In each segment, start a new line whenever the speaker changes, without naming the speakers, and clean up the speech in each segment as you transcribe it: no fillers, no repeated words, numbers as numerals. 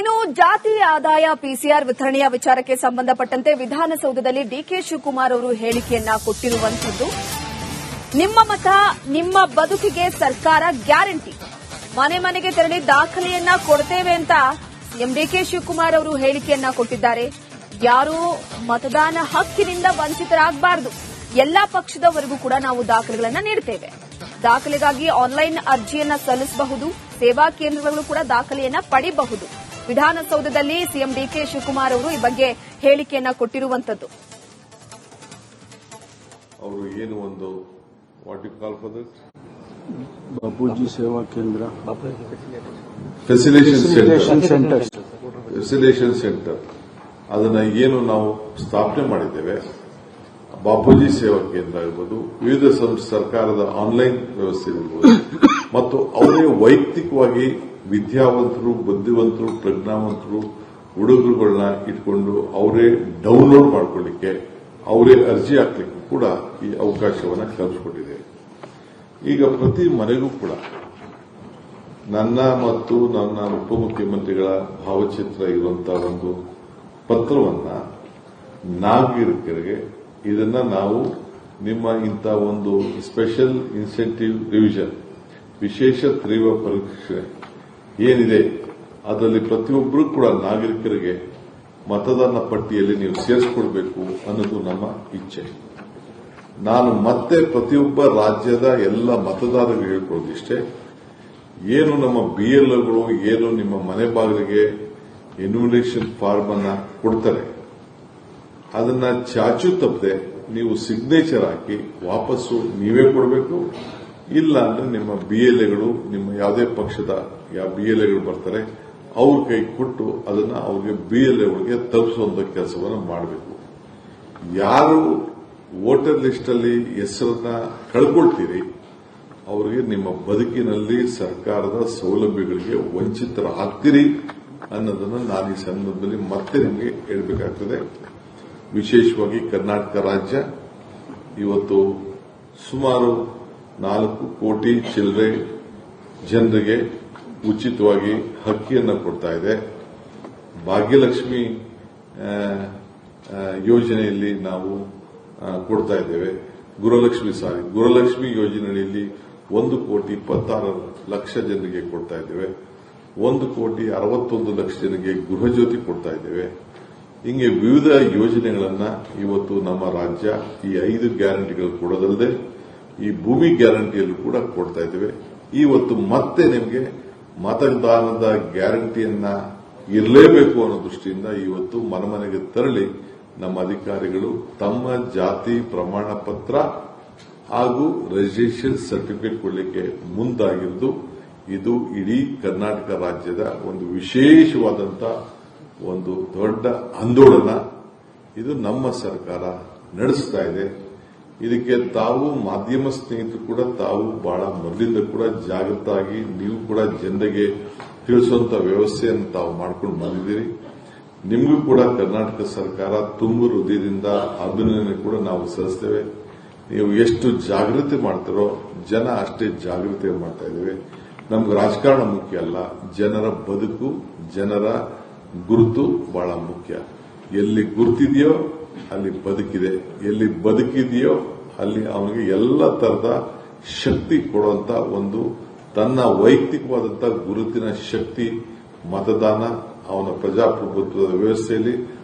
ಇನ್ನು ಜಾತಿ ಆದಾಯ ಪಿಸಿಆರ್ ವಿತರಣೆಯ ವಿಚಾರಕ್ಕೆ ಸಂಬಂಧಪಟ್ಟಂತೆ ವಿಧಾನಸೌಧದಲ್ಲಿ ಡಿಕೆ ಶಿವಕುಮಾರ್ ಅವರು ಹೇಳಿಕೆಯನ್ನ ಕೊಟ್ಟಿರುವಂತದ್ದು. ನಿಮ್ಮ ಮತ ನಿಮ್ಮ ಬದುಕಿಗೆ ಸರ್ಕಾರ ಗ್ಯಾರಂಟಿ, ಮನೆ ಮನೆಗೆ ತೆರಳಿ ದಾಖಲೆಯನ್ನ ಕೊಡ್ತೇವೆ ಅಂತ ಡಿಕೆ ಶಿವಕುಮಾರ್ ಅವರು ಹೇಳಿಕೆಯನ್ನ ಕೊಟ್ಟಿದ್ದಾರೆ. ಯಾರೂ ಮತದಾನ ಹಕ್ಕಿನಿಂದ ವಂಚಿತರಾಗಬಾರದು. ಎಲ್ಲಾ ಪಕ್ಷದವರೆಗೂ ಕೂಡ ನಾವು ದಾಖಲೆಗಳನ್ನ ನೀಡುತ್ತೇವೆ. ದಾಖಲೆಗಾಗಿ ಆನ್ಲೈನ್ ಅರ್ಜಿಯನ್ನ ಸಲ್ಲಿಸಬಹುದು. ಸೇವಾ ಕೇಂದ್ರಗಳು ಕೂಡ ದಾಖಲೆಯನ್ನ ಪಡೆಯಬಹುದು. ವಿಧಾನಸೌಧದಲ್ಲಿ ಸಿಎಂ ಡಿಕೆ ಶಿವಕುಮಾರ್ ಅವರು ಈ ಬಗ್ಗೆ ಹೇಳಿಕೆಯನ್ನ ಕೊಟ್ಟಿರುವಂತದ್ದು.
ಅವರು ಏನು ಒಂದು what you call for this
Bapuji Seva Kendra
ಫೆಸಿಲೇಷನ್ centre ಅದನ್ನ ಏನು ನಾವು ಸ್ಥಾಪನೆ ಮಾಡಿದ್ದೇವೆ. ಬಾಪೂಜಿ ಸೇವಾ ಕೇಂದ್ರ ಇರ್ಬೋದು, ವಿವಿಧ ಸರ್ಕಾರದ ಆನ್ಲೈನ್ ವ್ಯವಸ್ಥೆ ಇರ್ಬೋದು, ಮತ್ತು ಅವರೇ ವೈಯಕ್ತಿಕವಾಗಿ ವಿದ್ಯಾವಂತರು, ಬುದ್ಧಿವಂತರು, ಪ್ರಜ್ಞಾವಂತರು ಹುಡುಗರುಗಳನ್ನ ಇಟ್ಕೊಂಡು ಅವರೇ ಡೌನ್ಲೋಡ್ ಮಾಡ್ಕೊಳ್ಳಿಕ್ಕೆ, ಅವರೇ ಅರ್ಜಿ ಹಾಕ್ಲಿಕ್ಕೂ ಕೂಡ ಈ ಅವಕಾಶವನ್ನು ಕಲ್ಪಿಸಿಕೊಟ್ಟಿದೆ. ಈಗ ಪ್ರತಿ ಮನೆಗೂ ಕೂಡ ನನ್ನ ಮತ್ತು ನನ್ನ ಉಪಮುಖ್ಯಮಂತ್ರಿಗಳ ಭಾವಚಿತ್ರ ಇರುವಂತಹ ಒಂದು ಪತ್ರವನ್ನ ನಾಗರಿಕರಿಗೆ ಇದನ್ನ ನಾವು ನಿಮ್ಮ ಇಂಥ ಒಂದು ಸ್ಪೆಷಲ್ ಇನ್ಸೆಂಟಿವ್ ರಿವಿಷನ್, ವಿಶೇಷ ತೀವ್ರ ಪರೀಕ್ಷೆ ಏನಿದೆ ಅದರಲ್ಲಿ ಪ್ರತಿಯೊಬ್ಬರೂ ಕೂಡ ನಾಗರಿಕರಿಗೆ ಮತದಾನ ಪಟ್ಟಿಯಲ್ಲಿ ನೀವು ಸೇರಿಸಿಕೊಳ್ಬೇಕು ಅನ್ನೋದು ನಮ್ಮ ಇಚ್ಛೆ. ನಾನು ಮತ್ತೆ ಪ್ರತಿಯೊಬ್ಬ ರಾಜ್ಯದ ಎಲ್ಲ ಮತದಾರರಿಗೆ ಹೇಳ್ಕೊಳ್ಳೋದಿಷ್ಟೇ, ಏನು ನಮ್ಮ ಬಿಎಲ್ಒಗಳು ಏನು ನಿಮ್ಮ ಮನೆ ಬಾಗಿಲಿಗೆ ಎನ್ಯುಮಿನೇಷನ್ ಫಾರ್ಮ್ ಅನ್ನ ಕೊಡ್ತಾರೆ, ಅದನ್ನ ಚಾಚು ತಪ್ಪದೆ ನೀವು ಸಿಗ್ನೇಚರ್ ಹಾಕಿ ವಾಪಸ್ಸು ನೀವೇ ಕೊಡಬೇಕು. ಇಲ್ಲ ಅಂದ್ರೆ ನಿಮ್ಮ ಬಿಎಲ್ಎಗಳು, ನಿಮ್ಮ ಯಾವುದೇ ಪಕ್ಷದ ಯಾವ ಬಿಎಲ್ಎಗಳು ಬರ್ತಾರೆ ಅವ್ರ ಕೈ ಕೊಟ್ಟು ಅದನ್ನ ಅವ್ರಿಗೆ ಬಿಎಲ್ಎಗಳಿಗೆ ತಲುಪಿಸುವಂತ ಕೆಲಸವನ್ನು ಮಾಡಬೇಕು. ಯಾರು ವೋಟರ್ ಲಿಸ್ಟ್ ಅಲ್ಲಿ ಹೆಸರನ್ನ ಕಳ್ಕೊಳ್ತೀರಿ ಅವರಿಗೆ ನಿಮ್ಮ ಬದುಕಿನಲ್ಲಿ ಸರ್ಕಾರದ ಸೌಲಭ್ಯಗಳಿಗೆ ವಂಚಿತರಾಗ್ತೀರಿ ಅನ್ನೋದನ್ನು ನಾನು ಈ ಸಂದರ್ಭದಲ್ಲಿ ಮತ್ತೆ ನಿಮಗೆ ಹೇಳಬೇಕಾಗ್ತದೆ. ವಿಶೇಷವಾಗಿ ಕರ್ನಾಟಕ ರಾಜ್ಯ ಇವತ್ತು ಸುಮಾರು 4 ಕೋಟಿ ಚಿಲ್ಲರೆ ಜನರಿಗೆ ಉಚಿತವಾಗಿ ಅಕ್ಕಿಯನ್ನು ಕೊಡ್ತಾ ಇದೆ. ಭಾಗ್ಯಲಕ್ಷ್ಮಿ ಯೋಜನೆಯಲ್ಲಿ ನಾವು ಕೊಡ್ತಾ ಇದ್ದೇವೆ. ಗೃಹಲಕ್ಷ್ಮಿ ಯೋಜನೆಯಲ್ಲಿ 1,26,00,000 ಜನರಿಗೆ ಕೊಡ್ತಾ ಇದ್ದೇವೆ. 1,61,00,000 ಜನರಿಗೆ ಗೃಹಜ್ಯೋತಿ ಕೊಡ್ತಾ ಇದ್ದೇವೆ. ಹಿಂಗೆ ವಿವಿಧ ಯೋಜನೆಗಳನ್ನ ಇವತ್ತು ನಮ್ಮ ರಾಜ್ಯ ಈ 5 ಗ್ಯಾರಂಟಿಗಳು ಕೊಡೋದಲ್ಲದೆ ಈ ಭೂಮಿ ಗ್ಯಾರಂಟಿಯಲ್ಲೂ ಕೂಡ ಕೊಡ್ತಾ ಇದ್ದೇವೆ. ಇವತ್ತು ಮತ್ತೆ ನಿಮಗೆ ಮತದಾನದ ಗ್ಯಾರಂಟಿಯನ್ನ ಇರಲೇಬೇಕು ಅನ್ನೋ ದೃಷ್ಟಿಯಿಂದ ಇವತ್ತು ಮನೆಗೆ ತೆರಳಿ ನಮ್ಮ ಅಧಿಕಾರಿಗಳು ತಮ್ಮ ಜಾತಿ ಪ್ರಮಾಣ ಪತ್ರ ಹಾಗೂ ರಿಜಿಸ್ಟ್ರೇಷನ್ ಸರ್ಟಿಫಿಕೇಟ್ ಕೊಡಲಿಕ್ಕೆ ಮುಂದಾಗಿರುವುದು ಇದು ಇಡೀ ಕರ್ನಾಟಕ ರಾಜ್ಯದ ಒಂದು ವಿಶೇಷವಾದಂತಹ ಒಂದು ದೊಡ್ಡ ಆಂದೋಲನ. ಇದು ನಮ್ಮ ಸರ್ಕಾರ ನಡೆಸ್ತಾ ಇದೆ. ಇದಕ್ಕೆ ತಾವು ಮಾಧ್ಯಮ ಸ್ನೇಹಿತರು ಕೂಡ ತಾವು ಬಹಳ ಮೊದಲಿಂದ ಕೂಡ ಜಾಗೃತ ಆಗಿ ನೀವು ಕೂಡ ಜನರಿಗೆ ತಿಳಿಸುವಂತ ವ್ಯವಸ್ಥೆಯನ್ನು ತಾವು ಮಾಡ್ಕೊಂಡು ಬಂದಿದ್ದೀರಿ. ನಿಮಗೂ ಕೂಡ ಕರ್ನಾಟಕ ಸರ್ಕಾರ ತುಂಬ ಹೃದಯದಿಂದ ಅಭಿನಂದನೆ ಕೂಡ ನಾವು ಸಲ್ಲಿಸ್ತೇವೆ. ನೀವು ಎಷ್ಟು ಜಾಗೃತಿ ಮಾಡ್ತಾರೋ ಜನ ಅಷ್ಟೇ ಜಾಗೃತಿ ಮಾಡ್ತಾ ಇದ್ದೇವೆ. ನಮ್ಗೆ ರಾಜಕಾರಣ ಮುಖ್ಯ ಅಲ್ಲ, ಜನರ ಬದುಕು, ಜನರ ಗುರುತು ಬಹಳ ಮುಖ್ಯ. ಎಲ್ಲಿ ಗುರುತಿದೆಯೋ ಅಲ್ಲಿ ಬದುಕಿದೆ, ಎಲ್ಲಿ ಬದುಕಿದೆಯೋ ಅಲ್ಲಿ ಅವನಿಗೆ ಎಲ್ಲ ತರದ ಶಕ್ತಿ ಕೊಡುವಂತ ಒಂದು ತನ್ನ ವೈಯಕ್ತಿಕವಾದಂತಹ ಗುರುತಿನ ಶಕ್ತಿ ಮತದಾನ. ಅವನ ಪ್ರಜಾಪ್ರಭುತ್ವದ ವ್ಯವಸ್ಥೆಯಲ್ಲಿ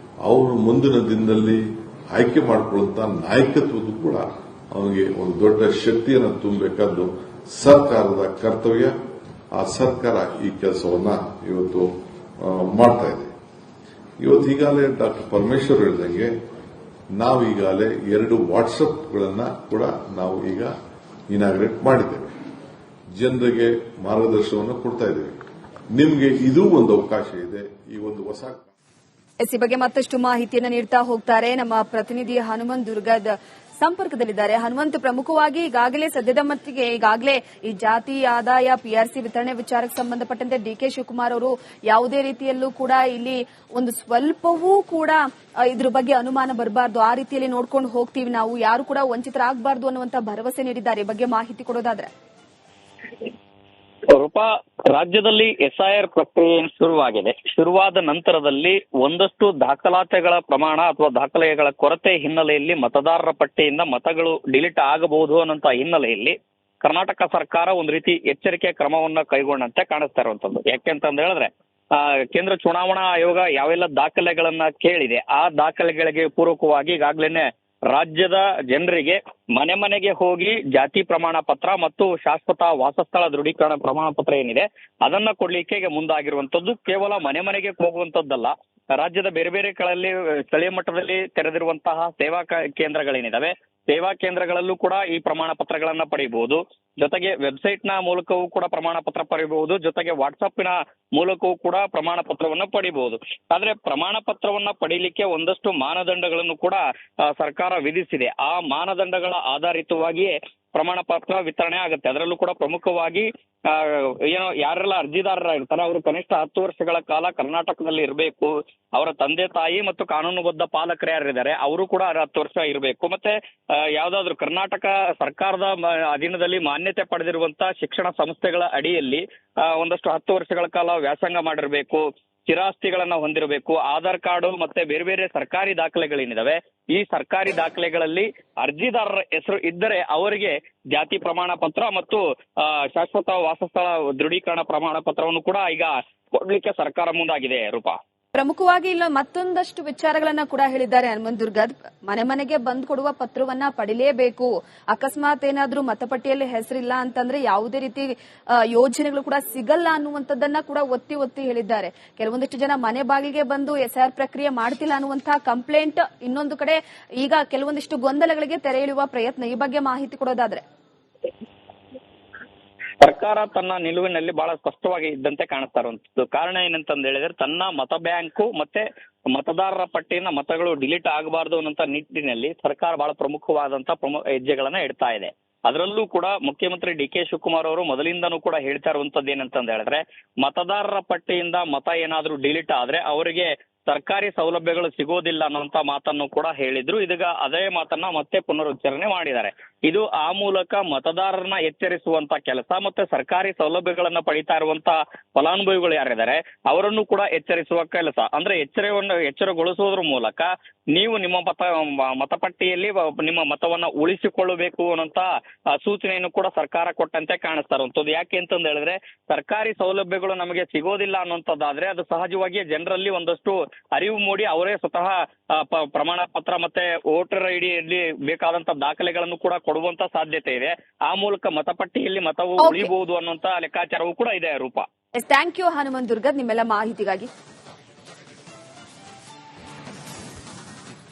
ಅವನು ಮುಂದಿನ ದಿನದಲ್ಲಿ ಆಯ್ಕೆ ಮಾಡಿಕೊಳ್ಳುವಂತ ನಾಯಕತ್ವದ ಕೂಡ ಅವನಿಗೆ ಒಂದು ದೊಡ್ಡ ಶಕ್ತಿಯನ್ನು ತುಂಬಬೇಕಾದ್ದು ಸರ್ಕಾರದ ಕರ್ತವ್ಯ. ಆ ಸರ್ಕಾರ ಈ ಕೆಲಸವನ್ನ ಇವತ್ತು ಮಾಡ್ತಾ ಇದೆ. ಇವತ್ತು ಈಗಾಗಲೇ ಡಾಕ್ಟರ್ ಪರಮೇಶ್ವರ್ ಹೇಳಿದಂಗೆ ನಾವೀಗಾಗಲೇ 2 ವಾಟ್ಸಪ್ಗಳನ್ನ ಕೂಡ ನಾವು ಈಗ ಇನಾಗ್ರೇಟ್ ಮಾಡಿದ್ದೇವೆ. ಜನರಿಗೆ ಮಾರ್ಗದರ್ಶನವನ್ನು ಕೊಡ್ತಾ ಇದ್ದೇವೆ. ನಿಮಗೆ ಇದು ಒಂದು ಅವಕಾಶ ಇದೆ. ಈ ಒಂದು ಹೊಸ
ಈ ಬಗ್ಗೆ ಮತ್ತಷ್ಟು ಮಾಹಿತಿಯನ್ನು ನೀಡ್ತಾ ಹೋಗ್ತಾರೆ ನಮ್ಮ ಪ್ರತಿನಿಧಿ ಹನುಮಂತ್ ದುರ್ಗದ ಸಂಪರ್ಕದಲ್ಲಿದ್ದಾರೆ. ಹನುಮಂತ್, ಪ್ರಮುಖವಾಗಿ ಈಗಾಗಲೇ ಸದ್ಯದ ಮಟ್ಟಿಗೆ ಈಗಾಗಲೇ ಈ ಜಾತಿ ಆದಾಯ ಪಿಆರ್ಸಿ ವಿತರಣೆ ವಿಚಾರಕ್ಕೆ ಸಂಬಂಧಪಟ್ಟಂತೆ ಡಿಕೆ ಶಿವಕುಮಾರ್ ಅವರು ಯಾವುದೇ ರೀತಿಯಲ್ಲೂ ಕೂಡ ಇಲ್ಲಿ ಒಂದು ಸ್ವಲ್ಪವೂ ಕೂಡ ಇದ್ರ ಬಗ್ಗೆ ಅನುಮಾನ ಬರಬಾರದು, ಆ ರೀತಿಯಲ್ಲಿ ನೋಡ್ಕೊಂಡು ಹೋಗ್ತೀವಿ ನಾವು, ಯಾರು ಕೂಡ ವಂಚಿತರಾಗಬಾರದು ಅನ್ನುವಂತ ಭರವಸೆ ನೀಡಿದ್ದಾರೆ. ಈ ಬಗ್ಗೆ ಮಾಹಿತಿ ಕೊಡೋದಾದ್ರೆ
ರೂಪಾ, ರಾಜ್ಯದಲ್ಲಿ SIR ಪ್ರಕ್ರಿಯೆ ಶುರುವಾಗಿದೆ. ಶುರುವಾದ ನಂತರದಲ್ಲಿ ಒಂದಷ್ಟು ದಾಖಲಾತಿಗಳ ಪ್ರಮಾಣ ಅಥವಾ ದಾಖಲೆಗಳ ಕೊರತೆ ಹಿನ್ನೆಲೆಯಲ್ಲಿ ಮತದಾರರ ಪಟ್ಟಿಯಿಂದ ಮತಗಳು ಡಿಲೀಟ್ ಆಗಬಹುದು ಅನ್ನೋಂತ ಹಿನ್ನೆಲೆಯಲ್ಲಿ ಕರ್ನಾಟಕ ಸರ್ಕಾರ ಒಂದು ರೀತಿ ಎಚ್ಚರಿಕೆ ಕ್ರಮವನ್ನ ಕೈಗೊಂಡಂತೆ ಕಾಣಿಸ್ತಾ ಇರುವಂತದ್ದು. ಯಾಕೆಂತಂದ ಹೇಳಿದ್ರೆ ಕೇಂದ್ರ ಚುನಾವಣಾ ಆಯೋಗ ಯಾವೆಲ್ಲ ದಾಖಲೆಗಳನ್ನ ಕೇಳಿದೆ ಆ ದಾಖಲೆಗಳಿಗೆ ಪೂರಕವಾಗಿ ಈಗಾಗ್ಲೇನೆ ರಾಜ್ಯದ ಜನರಿಗೆ ಮನೆ ಮನೆಗೆ ಹೋಗಿ ಜಾತಿ ಪ್ರಮಾಣ ಪತ್ರ ಮತ್ತು ಶಾಶ್ವತ ವಾಸಸ್ಥಳ ದೃಢೀಕರಣ ಪ್ರಮಾಣ ಪತ್ರ ಏನಿದೆ ಅದನ್ನ ಕೊಡ್ಲಿಕ್ಕೆ ಮುಂದಾಗಿರುವಂತದ್ದು. ಕೇವಲ ಮನೆ ಮನೆಗೆ ಹೋಗುವಂತದ್ದಲ್ಲ, ರಾಜ್ಯದ ಬೇರೆ ಬೇರೆ ಕಡೆಯಲ್ಲಿ ಸ್ಥಳೀಯ ಮಟ್ಟದಲ್ಲಿ ತೆರೆದಿರುವಂತಹ ಸೇವಾ ಕೇಂದ್ರಗಳೇನಿದಾವೆ, ಸೇವಾ ಕೇಂದ್ರಗಳಲ್ಲೂ ಕೂಡ ಈ ಪ್ರಮಾಣ ಪತ್ರಗಳನ್ನ ಪಡೆಯಬಹುದು. ಜೊತೆಗೆ ವೆಬ್ಸೈಟ್ ನ ಮೂಲಕವೂ ಕೂಡ ಪ್ರಮಾಣ ಪತ್ರ ಪಡೆಯಬಹುದು. ಜೊತೆಗೆ ವಾಟ್ಸಪ್ನ ಮೂಲಕವೂ ಕೂಡ ಪ್ರಮಾಣ ಪತ್ರವನ್ನ ಪಡಿಬಹುದು. ಆದ್ರೆ ಪ್ರಮಾಣ ಪತ್ರವನ್ನ ಪಡೀಲಿಕ್ಕೆ ಒಂದಷ್ಟು ಮಾನದಂಡಗಳನ್ನು ಕೂಡ ಸರ್ಕಾರ ವಿಧಿಸಿದೆ. ಆ ಮಾನದಂಡಗಳ ಆಧಾರಿತವಾಗಿಯೇ ಪ್ರಮಾಣ ಪತ್ರ ವಿತರಣೆ ಆಗುತ್ತೆ. ಅದರಲ್ಲೂ ಕೂಡ ಪ್ರಮುಖವಾಗಿ ಯಾರೆಲ್ಲ ಅರ್ಜಿದಾರರ ಇರ್ತಾರೆ ಅವರು ಕನಿಷ್ಠ 10 ವರ್ಷಗಳ ಕಾಲ ಕರ್ನಾಟಕದಲ್ಲಿ ಇರಬೇಕು. ಅವರ ತಂದೆ ತಾಯಿ ಮತ್ತು ಕಾನೂನುಬದ್ಧ ಪಾಲಕರು ಯಾರಿದ್ದಾರೆ ಅವರು ಕೂಡ 10 ವರ್ಷ ಇರಬೇಕು. ಮತ್ತೆ ಯಾವ್ದಾದ್ರು ಕರ್ನಾಟಕ ಸರ್ಕಾರದ ಅಧೀನದಲ್ಲಿ ಮಾನ್ಯತೆ ಪಡೆದಿರುವಂತ ಶಿಕ್ಷಣ ಸಂಸ್ಥೆಗಳ ಅಡಿಯಲ್ಲಿ ಒಂದಷ್ಟು 10 ವರ್ಷಗಳ ಕಾಲ ವ್ಯಾಸಂಗ ಮಾಡಿರಬೇಕು, ಸ್ಥಿರಾಸ್ತಿಗಳನ್ನ ಹೊಂದಿರಬೇಕು, ಆಧಾರ್ ಕಾರ್ಡು ಮತ್ತೆ ಬೇರೆ ಬೇರೆ ಸರ್ಕಾರಿ ದಾಖಲೆಗಳೇನಿದಾವೆ ಈ ಸರ್ಕಾರಿ ದಾಖಲೆಗಳಲ್ಲಿ ಅರ್ಜಿದಾರರ ಹೆಸರು ಇದ್ದರೆ ಅವರಿಗೆ ಜಾತಿ ಪ್ರಮಾಣ ಪತ್ರ ಮತ್ತು ಶಾಶ್ವತ ವಾಸಸ್ಥಳ ದೃಢೀಕರಣ ಪ್ರಮಾಣ ಪತ್ರವನ್ನು ಕೂಡ ಈಗ ಕೊಡ್ಲಿಕ್ಕೆ ಸರ್ಕಾರ ಮುಂದಾಗಿದೆ. ರೂಪಾ,
ಪ್ರಮುಖವಾಗಿ ಇಲ್ಲ ಮತ್ತೊಂದಷ್ಟು ವಿಚಾರಗಳನ್ನ ಕೂಡ ಹೇಳಿದ್ದಾರೆ ಹನುಮಂತ್ ದುರ್ಗದ್. ಮನೆ ಮನೆಗೆ ಬಂದ್ ಕೊಡುವ ಪತ್ರವನ್ನ ಪಡಿಲೇಬೇಕು. ಅಕಸ್ಮಾತ್ ಏನಾದ್ರೂ ಮತಪಟ್ಟಿಯಲ್ಲಿ ಹೆಸರಿಲ್ಲ ಅಂತಂದ್ರೆ ಯಾವುದೇ ರೀತಿ ಯೋಜನೆಗಳು ಕೂಡ ಸಿಗಲ್ಲ ಅನ್ನುವಂಥದ್ದನ್ನ ಕೂಡ ಒತ್ತಿ ಒತ್ತಿ ಹೇಳಿದ್ದಾರೆ. ಕೆಲವೊಂದಿಷ್ಟು ಜನ ಮನೆ ಬಾಗಿಲಿಗೆ ಬಂದು SIR ಪ್ರಕ್ರಿಯೆ ಮಾಡ್ತಿಲ್ಲ ಅನ್ನುವಂತಹ ಕಂಪ್ಲೇಂಟ್. ಇನ್ನೊಂದು ಕಡೆ ಈಗ ಕೆಲವೊಂದಿಷ್ಟು ಗೊಂದಲಗಳಿಗೆ ತೆರೆ ಎಳೆಯುವ ಪ್ರಯತ್ನ. ಈ ಬಗ್ಗೆ ಮಾಹಿತಿ ಕೊಡೋದಾದ್ರೆ
ಸರ್ಕಾರ ತನ್ನ ನಿಲುವಿನಲ್ಲಿ ಬಹಳ ಸ್ಪಷ್ಟವಾಗಿ ಇದ್ದಂತೆ ಕಾಣಿಸ್ತಾ ಇರುವಂತದ್ದು. ಕಾರಣ ಏನಂತಂದ ಹೇಳಿದ್ರೆ ತನ್ನ ಮತ ಬ್ಯಾಂಕು ಮತ್ತೆ ಮತದಾರರ ಪಟ್ಟಿಯಿಂದ ಮತಗಳು ಡಿಲೀಟ್ ಆಗಬಾರದು ಅನ್ನೋ ನಿಟ್ಟಿನಲ್ಲಿ ಸರ್ಕಾರ ಬಹಳ ಪ್ರಮುಖವಾದಂತಹ ಹೆಜ್ಜೆಗಳನ್ನ ಇಡ್ತಾ ಇದೆ. ಅದರಲ್ಲೂ ಕೂಡ ಮುಖ್ಯಮಂತ್ರಿ DK ಶಿವಕುಮಾರ್ ಅವರು ಮೊದಲಿಂದನೂ ಕೂಡ ಹೇಳ್ತಾ ಇರುವಂತದ್ದು ಏನಂತಂದ ಹೇಳಿದ್ರೆ ಮತದಾರರ ಪಟ್ಟಿಯಿಂದ ಮತ ಏನಾದ್ರೂ ಡಿಲೀಟ್ ಆದ್ರೆ ಅವರಿಗೆ ಸರ್ಕಾರಿ ಸೌಲಭ್ಯಗಳು ಸಿಗೋದಿಲ್ಲ ಅನ್ನೋಂತ ಮಾತನ್ನು ಕೂಡ ಹೇಳಿದ್ರು. ಇದೀಗ ಅದೇ ಮಾತನ್ನ ಮತ್ತೆ ಪುನರುಚ್ಚಾರಣೆ ಮಾಡಿದ್ದಾರೆ. ಇದು ಆ ಮೂಲಕ ಮತದಾರರನ್ನ ಎಚ್ಚರಿಸುವಂತ ಕೆಲಸ ಮತ್ತೆ ಸರ್ಕಾರಿ ಸೌಲಭ್ಯಗಳನ್ನ ಪಡಿತಾ ಇರುವಂತ ಫಲಾನುಭವಿಗಳು ಯಾರಿದ್ದಾರೆ ಅವರನ್ನು ಕೂಡ ಎಚ್ಚರಿಸುವ ಕೆಲಸ. ಅಂದ್ರೆ ಎಚ್ಚರಗೊಳಿಸುವುದ್ರ ಮೂಲಕ ನೀವು ನಿಮ್ಮ ಮತಪಟ್ಟಿಯಲ್ಲಿ ನಿಮ್ಮ ಮತವನ್ನ ಉಳಿಸಿಕೊಳ್ಳಬೇಕು ಅನ್ನೋಂತ ಸೂಚನೆಯನ್ನು ಕೂಡ ಸರ್ಕಾರ ಕೊಟ್ಟಂತೆ ಕಾಣಿಸ್ತಾ ಇರುವಂತದ್ದು. ಯಾಕೆ ಅಂತಂದ ಹೇಳಿದ್ರೆ ಸರ್ಕಾರಿ ಸೌಲಭ್ಯಗಳು ನಮಗೆ ಸಿಗೋದಿಲ್ಲ ಅನ್ನುವಂಥದ್ದಾದ್ರೆ ಅದು ಸಹಜವಾಗಿ ಜನರಲ್ಲಿ ಒಂದಷ್ಟು ಅರಿವು ಮೂಡಿ ಅವರೇ ಸ್ವತಃ ಪ್ರಮಾಣ ಪತ್ರ ಮತ್ತೆ ವೋಟರ್ ಐಡಿಯಲ್ಲಿ ಬೇಕಾದಂತ ದಾಖಲೆಗಳನ್ನು ಕೂಡ ಕೊಡುವಂತ ಸಾಧ್ಯತೆ ಇದೆ. ಆ ಮೂಲಕ ಮತಪಟ್ಟಿಯಲ್ಲಿ ಮತವು ಉಳಿಬಹುದು ಅನ್ನುವಂತ ಲೆಕ್ಕಾಚಾರವೂ ಕೂಡ ಇದೆ. ರೂಪಾ,
ಥ್ಯಾಂಕ್ ಯು ಹನುಮಂತ್ ದುರ್ಗದ್ ನಿಮ್ಮೆಲ್ಲ ಮಾಹಿತಿಗಾಗಿ.